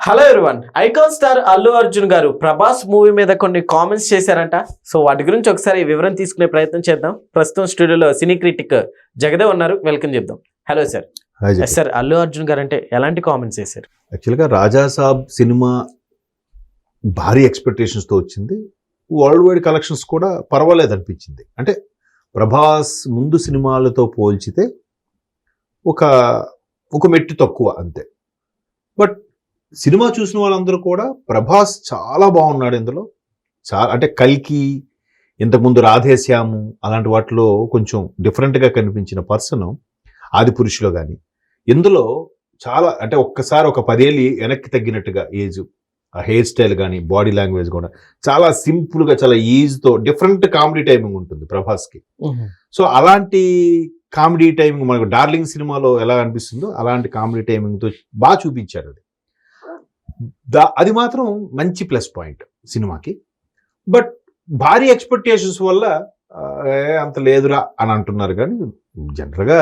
Hello everyone. Icon star Allu Arjun గారు Prabhas movie మీద కొన్ని కామెంట్స్ చేశారంట. సో వాటి గురించి ఒకసారి వివరణ తీసుకునే ప్రయత్నం చేద్దాం. ప్రస్తుతం స్టూడియోలో సినీ క్రిటిక్ జగదేవ్ ఉన్నారు, వెల్కమ్ చెప్దాం. Hello sir. Sir, Allu Arjun గారు అంటే ఎలాంటి కామెంట్స్ చేశారు? యాక్చువల్గా రాజాసాబ్ సినిమా భారీ ఎక్స్పెక్టేషన్స్తో వచ్చింది. వరల్డ్ వైడ్ కలెక్షన్స్ కూడా పర్వాలేదు అనిపించింది. అంటే ప్రభాస్ ముందు సినిమాలతో పోల్చితే ఒక మెట్టు తక్కువ అంతే. బట్ సినిమా చూసిన వాళ్ళందరూ కూడా ప్రభాస్ చాలా బాగున్నాడు ఇందులో. అంటే కల్కి, ఇంతకుముందు రాధేశ్యాము అలాంటి వాటిలో కొంచెం డిఫరెంట్గా కనిపించిన పర్సన్ ఆది పురుషులో కానీ ఇందులో చాలా అంటే ఒక్కసారి ఒక 10 ఏళ్ళు వెనక్కి తగ్గినట్టుగా ఏజ్, ఆ హెయిర్ స్టైల్ కానీ బాడీ లాంగ్వేజ్ కూడా చాలా సింపుల్గా చాలా ఈజీతో డిఫరెంట్ కామెడీ టైమింగ్ ఉంటుంది ప్రభాస్కి. సో అలాంటి కామెడీ టైమింగ్ మనకు డార్లింగ్ సినిమాలో ఎలా అనిపిస్తుందో అలాంటి కామెడీ టైమింగ్తో బాగా చూపించారు. అది మాత్రం మంచి ప్లస్ పాయింట్ సినిమాకి. బట్ భారీ ఎక్స్పెక్టేషన్స్ వల్ల అంత లేదురా అని అంటున్నారు. కానీ జనరల్గా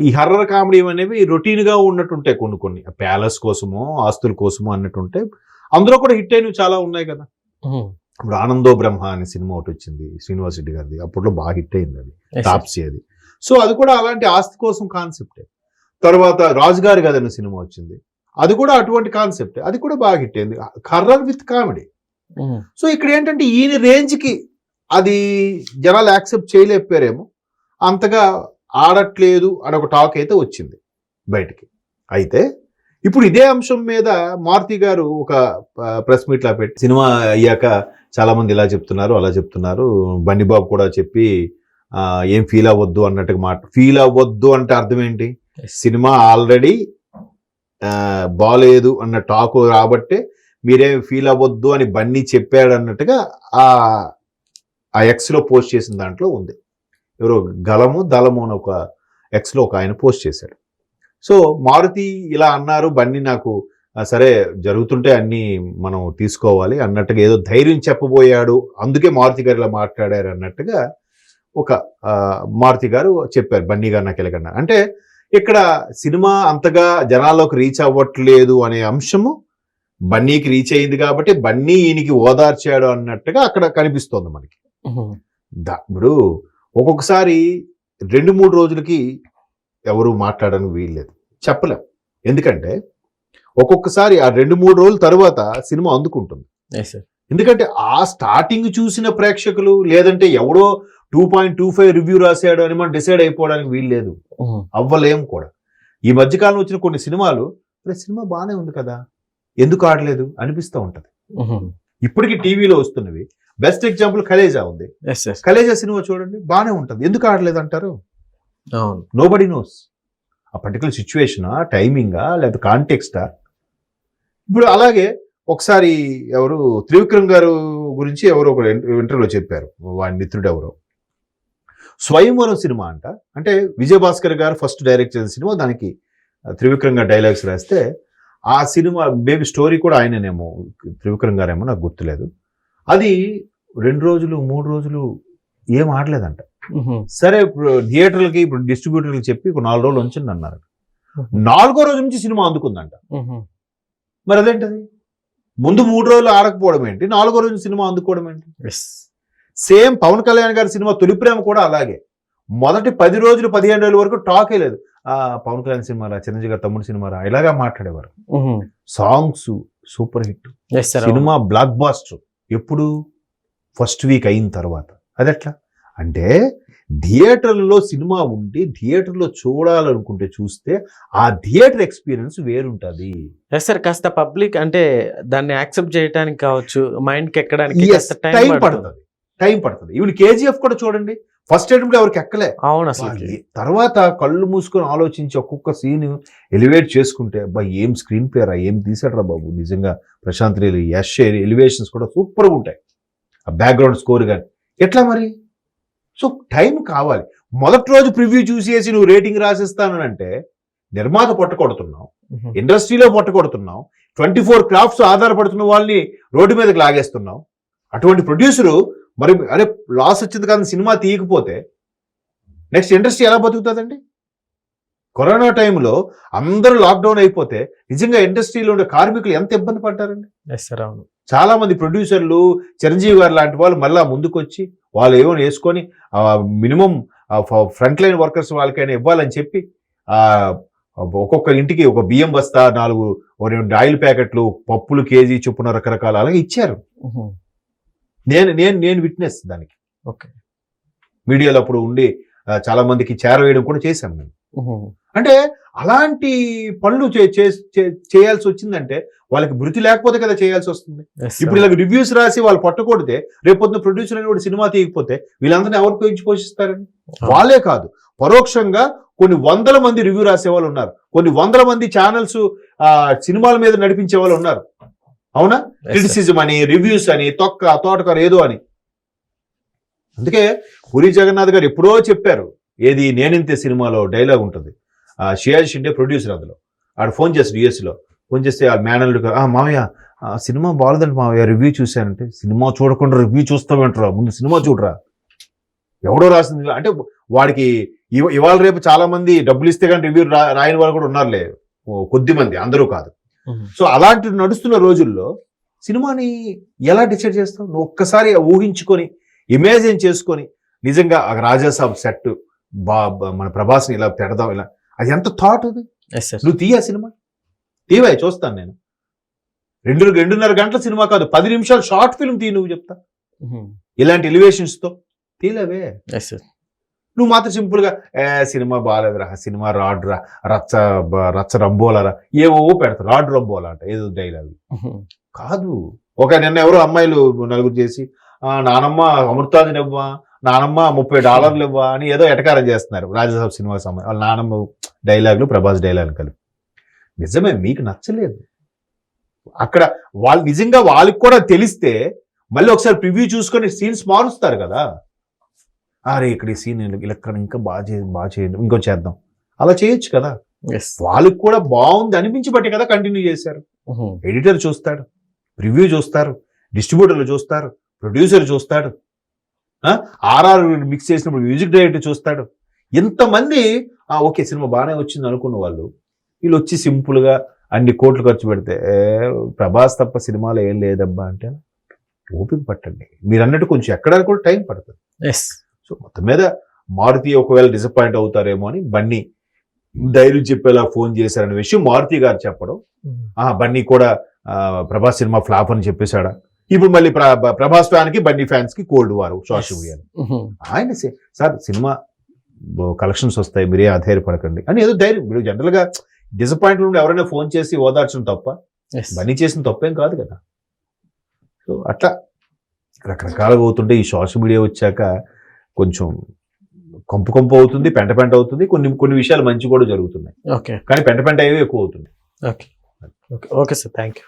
ఈ హర్రర్ కామెడీ అనేవి రొటీన్గా ఉన్నట్టుంటాయి. కొన్ని ప్యాలెస్ కోసమో ఆస్తుల కోసమో అన్నట్టుంటాయి. అందులో కూడా హిట్ అయినవి చాలా ఉన్నాయి కదా. ఇప్పుడు ఆనందో బ్రహ్మ అనే సినిమా ఒకటి వచ్చింది శ్రీనివాస్ రెడ్డి గారిది, అప్పట్లో బాగా హిట్ అయింది, అది తాప్సీ అది. సో అది కూడా అలాంటి ఆస్తి కోసం కాన్సెప్టే. తర్వాత రాజుగారి గది అనే సినిమా వచ్చింది, అది కూడా అటువంటి కాన్సెప్ట్, అది కూడా బాగా హిట్ అయింది, హర్రర్ విత్ కామెడీ. సో ఇక్కడ ఏంటంటే ఈయన రేంజ్కి అది జనాలు యాక్సెప్ట్ చేయలేకపోయారేమో, అంతగా ఆడట్లేదు అని ఒక టాక్ అయితే వచ్చింది బయటికి. అయితే ఇప్పుడు ఇదే అంశం మీద మారుతి గారు ఒక ప్రెస్ మీట్ లా పెట్టి సినిమా అయ్యాక చాలా మంది ఇలా చెప్తున్నారు అలా చెప్తున్నారు, బండిబాబు కూడా చెప్పి ఏం ఫీల్ అవ్వద్దు అన్నట్టుగా ఫీల్ అవ్వద్దు అంటే అర్థం ఏంటి? సినిమా ఆల్రెడీ బాలేదు అన్న టాక్ రాబట్టే మీరేం ఫీల్ అవ్వద్దు అని బన్నీ చెప్పాడు అన్నట్టుగా ఆ ఎక్స్లో పోస్ట్ చేసిన దాంట్లో ఉంది. ఎవరో దళము అని ఒక ఎక్స్లో ఒక ఆయన పోస్ట్ చేశాడు. సో మారుతి ఇలా అన్నారు, బన్నీ నాకు సరే జరుగుతుంటే అన్నీ మనం తీసుకోవాలి అన్నట్టుగా ఏదో ధైర్యం చెప్పబోయాడు, అందుకే మారుతి గారు ఇలా మాట్లాడారు అన్నట్టుగా ఒక మారుతి గారు చెప్పారు బన్నీ గారు నాకు ఎలాగన్నా. అంటే ఇక్కడ సినిమా అంతగా జనాల్లోకి రీచ్ అవ్వట్లేదు అనే అంశము బన్నీకి రీచ్ అయింది కాబట్టి బన్నీ ఈయనకి ఓదార్చాడు అన్నట్టుగా అక్కడ కనిపిస్తోంది మనకి. ఇప్పుడు ఒక్కొక్కసారి 2-3 రోజులకి ఎవరు మాట్లాడడానికి వీల్లేదు, చెప్పలేం. ఎందుకంటే ఒక్కొక్కసారి ఆ 2-3 రోజుల తర్వాత సినిమా అందుకుంటుంది. ఎందుకంటే ఆ స్టార్టింగ్ చూసిన ప్రేక్షకులు లేదంటే ఎవడో 2.25 రివ్యూ రాశాడు అని మనం డిసైడ్ అయిపోవడానికి వీల్లేదు, అవ్వలేం కూడా. ఈ మధ్యకాలం వచ్చిన కొన్ని సినిమాలు సినిమా బాగానే ఉంది కదా, ఎందుకు ఆడలేదు అనిపిస్తూ ఉంటది. ఇప్పటికీ టీవీలో వస్తున్నవి బెస్ట్ ఎగ్జాంపుల్ కలేజా ఉంది. కలేజా సినిమా చూడండి, బాగానే ఉంటుంది, ఎందుకు ఆడలేదు అంటారు? నోబడీ నోస్ ఆ పర్టికులర్ సిచ్యువేషనా, టైమింగా, లేదా కాంటెక్స్టా. ఇప్పుడు అలాగే ఒకసారి ఎవరు త్రివిక్రమ్ గారు గురించి ఎవరో ఒక ఇంటర్వ్యూలో చెప్పారు, వాడి మిత్రుడు ఎవరో. స్వయంవరం సినిమా అంట, అంటే విజయభాస్కర్ గారు ఫస్ట్ డైరెక్ట్ చేసిన సినిమా, దానికి త్రివిక్రమ్ గారు డైలాగ్స్ రాస్తే ఆ సినిమా మేబీ స్టోరీ కూడా ఆయననేమో, త్రివిక్రమ్ గారేమో, నాకు గుర్తులేదు. అది 2 రోజులు 3 రోజులు ఏం ఆడలేదంట. సరే ఇప్పుడు థియేటర్లకి ఇప్పుడు డిస్ట్రిబ్యూటర్లకి చెప్పి ఒక 4 రోజులు ఉంచండి అన్నారు. 4వ రోజు నుంచి సినిమా అందుకుందంట. మరి అదేంటది? ముందు 3 రోజులు ఆడకపోవడం ఏంటి, 4వ రోజు సినిమా అందుకోవడం ఏంటి? సేమ్ పవన్ కళ్యాణ్ గారి సినిమా తొలి ప్రేమ కూడా అలాగే, మొదటి 10 రోజులు 15 రోజుల వరకు టాకే లేదు. పవన్ కళ్యాణ్ సినిమారా, చిరంజీవి గారి తమ్ముడు సినిమారా, ఇలాగా మాట్లాడేవారు. Songs super hit, cinema blockbuster. ఎప్పుడు? ఫస్ట్ వీక్ అయిన తర్వాత. అదెట్లా అంటే థియేటర్లో సినిమా ఉండి థియేటర్లో చూడాలనుకుంటే చూస్తే ఆ థియేటర్ ఎక్స్పీరియన్స్ వేరుంటుంది. సార్, కాస్త పబ్లిక్ అంటే దాన్ని యాక్సెప్ట్ చేయడానికి కావచ్చు, మైండ్కి ఎక్కడానికి టైం పడుతుంది. ఈవెన్ కేజీఎఫ్ కూడా చూడండి, ఫస్ట్ అటెంప్ట్ ఎవరికి ఎక్కలే. అవును, అసలు తర్వాత కళ్ళు మూసుకొని ఆలోచించి ఒక్కొక్క సీన్ ఎలివేట్ చేసుకుంటే అబ్బా ఏం స్క్రీన్ ప్లే రా, ఏం తీసాడరా బాబు, నిజంగా ప్రశాంత్ రీల్, యష్ ఎలివేషన్స్ కూడా సూపర్గా ఉంటాయి, ఆ బ్యాక్గ్రౌండ్ స్కోర్ కానీ. ఎట్లా మరి? సో టైం కావాలి. మొదటి రోజు ప్రివ్యూ చూసేసి నువ్వు రేటింగ్ రాసిస్తానంటే నిర్మాత పొట్టకొడుతున్నావు, ఇండస్ట్రీలో పొట్టకొడుతున్నావు, 24 క్రాఫ్ట్స్ ఆధారపడుతున్న వాళ్ళని రోడ్డు మీదకి లాగేస్తున్నావు. అటువంటి ప్రొడ్యూసరు మరి అరే లాస్ వచ్చింది కానీ సినిమా తీయకపోతే నెక్స్ట్ ఇండస్ట్రీ ఎలా బతుకుతుందండి? కరోనా టైంలో అందరూ లాక్డౌన్ అయిపోతే నిజంగా ఇండస్ట్రీలో ఉండే కార్మికులు ఎంత ఇబ్బంది పడ్డారండి. ఎస్ సార్, అవును. చాలా మంది ప్రొడ్యూసర్లు, చిరంజీవి గారు లాంటి వాళ్ళు మళ్ళా ముందుకొచ్చి వాళ్ళు ఏమో వేసుకొని మినిమం ఫ్రంట్ లైన్ వర్కర్స్ వాళ్ళకైనా ఇవ్వాలని చెప్పి ఒక్కొక్క ఇంటికి ఒక బియ్యం బస్తా, 2 ఆయిల్ ప్యాకెట్లు, పప్పులు కేజీ చొప్పున రకరకాల అలాగే ఇచ్చారు. నేను విట్నెస్ దానికి. ఓకే. మీడియాలో అప్పుడు ఉండి చాలా మందికి చేరవేయడం కూడా చేశాను నేను. అంటే అలాంటి పనులు చేయాల్సి వచ్చిందంటే వాళ్ళకి భృతి లేకపోతే కదా చేయాల్సి వస్తుంది. ఇప్పుడు ఇలా రివ్యూస్ రాసి వాళ్ళు పట్టకూడితే రేపొద్దున ప్రొడ్యూసర్ అని కూడా సినిమా తీయకపోతే వీళ్ళందరినీ ఎవరు పెంచి పోషిస్తారని? వాళ్ళే కాదు, పరోక్షంగా కొన్ని వందల మంది రివ్యూ రాసే వాళ్ళు ఉన్నారు, కొన్ని వందల మంది ఛానల్స్ సినిమాల మీద నడిపించే వాళ్ళు ఉన్నారు. అవునా? క్రిటిసిజం అని, రివ్యూస్ అని, తోటకూర ఏదో అని. అందుకే పూరి జగన్నాథ్ గారు ఎప్పుడో చెప్పారు, ఏది నేనింతే సినిమాలో డైలాగ్ ఉంటుంది, షియాజ్ షిండే ప్రొడ్యూసర్, అందులో ఆడు ఫోన్ చేస్తాడు, యుఎస్లో ఫోన్ చేస్తే ఆ మేనల్డ్ మావయ్య సినిమా బాగుందండి మావయ్య, రివ్యూ చూశానంటే. సినిమా చూడకుండా రివ్యూ చూస్తామంటారా, ముందు సినిమా చూడరా, ఎవడో రాసింది అంటే. వాడికి ఇవాళ రేపు చాలా మంది డబ్బులు ఇస్తే కానీ రివ్యూ రాయని వాళ్ళు కూడా ఉన్నారులే, కొద్ది మంది, అందరూ కాదు. సో అలాంటి నడుస్తున్న రోజుల్లో సినిమాని ఎలా డిసైడ్ చేస్తావు? నువ్వు ఒక్కసారి ఊహించుకొని ఇమాజిన్ చేసుకొని నిజంగా రాజాసాబ్ సెట్ మన ప్రభాస్ని ఇలా పెడదాం, ఇలా అది ఎంత థాట్ అది. నువ్వు తీయ సినిమా తీవే చూస్తాను నేను. 2.5 గంటల సినిమా కాదు, 10 నిమిషాలు షార్ట్ ఫిల్మ్ తీ, నువ్వు చెప్తా ఇలాంటి ఎలివేషన్స్ తో తీలేవే. నువ్వు మాత్రం సింపుల్ గా సినిమా బాగాలేదురా, సినిమా రాడ్రా, రచ్చ రంబోలరా, ఏవో పెడతారు, రాడ్ రంబోలా అంట ఏదో డైలాగ్ కాదు. నిన్న ఎవరో అమ్మాయిలు నలుగురు చేసి నానమ్మ అమృతాంజన్ ఇవ్వా, నానమ్మ $30 ఇవ్వా అని ఏదో ఎటకారం చేస్తున్నారు రాజాసాబ్ సినిమా సమయం. వాళ్ళ నానమ్మ డైలాగులు ప్రభాస్ డైలాగులు కలిపి. నిజమే, మీకు నచ్చలేదు అక్కడ. వాళ్ళు నిజంగా వాళ్ళకి కూడా తెలిస్తే మళ్ళీ ఒకసారి ప్రివ్యూ చూసుకొని సీన్స్ మారుస్తారు కదా. అరే ఇక్కడ ఈ సీన్ ఇక్కడ ఇంకా బాగా చేయండి, ఇంకో చేద్దాం, అలా చేయొచ్చు కదా. వాళ్ళకి కూడా బాగుంది అనిపించి బట్టి కదా కంటిన్యూ చేశారు. ఎడిటర్ చూస్తాడు, ప్రివ్యూ చూస్తారు, డిస్ట్రిబ్యూటర్లు చూస్తారు, ప్రొడ్యూసర్ చూస్తాడు, ఆర్ఆర్ మిక్స్ చేసినప్పుడు మ్యూజిక్ డైరెక్టర్ చూస్తాడు. ఇంతమంది ఓకే సినిమా బాగానే వచ్చింది అనుకున్న వాళ్ళు వీళ్ళు వచ్చి సింపుల్ గా అన్ని కోట్లు ఖర్చు పెడితే ప్రభాస్ తప్ప సినిమాలో ఏం లేదబ్బా అంటే ఓపిక పట్టండి. మీరు అన్నట్టు కొంచెం ఎక్కడ కూడా టైం పడుతుంది. సో మొత్తం మీద మారుతి ఒకవేళ డిసప్పాయింట్ అవుతారేమో అని బన్నీ ధైర్యం చెప్పేలా ఫోన్ చేశారనే విషయం మారుతి గారు చెప్పడం, బన్నీ కూడా ప్రభాస్ సినిమా ఫ్లాప్ అని చెప్పేశాడా. ఇప్పుడు మళ్ళీ ప్రభాస్ ఫ్యాన్ కి బన్నీ ఫ్యాన్స్ కి కోల్డ్ వారు సోషల్ మీడియాలో. ఆయన సార్ సినిమా కలెక్షన్స్ వస్తాయి, మీరే ఆధారపడకండి అని ఏదో ధైర్యం. మీరు జనరల్ గా డిసప్పాయింట్ నుండి ఎవరైనా ఫోన్ చేసి ఓదార్చడం తప్ప బన్నీ చేసిన తప్పేం కాదు కదా. సో అట్లా రకరకాలుగా అవుతుంటే ఈ సోషల్ మీడియా వచ్చాక కొంచెం కంపు అవుతుంది, పెంట అవుతుంది, కొన్ని విషయాలు మంచి కూడా జరుగుతున్నాయి, కానీ పెంట అయ్యేవి ఎక్కువ అవుతుంది. Okay sir, thank you.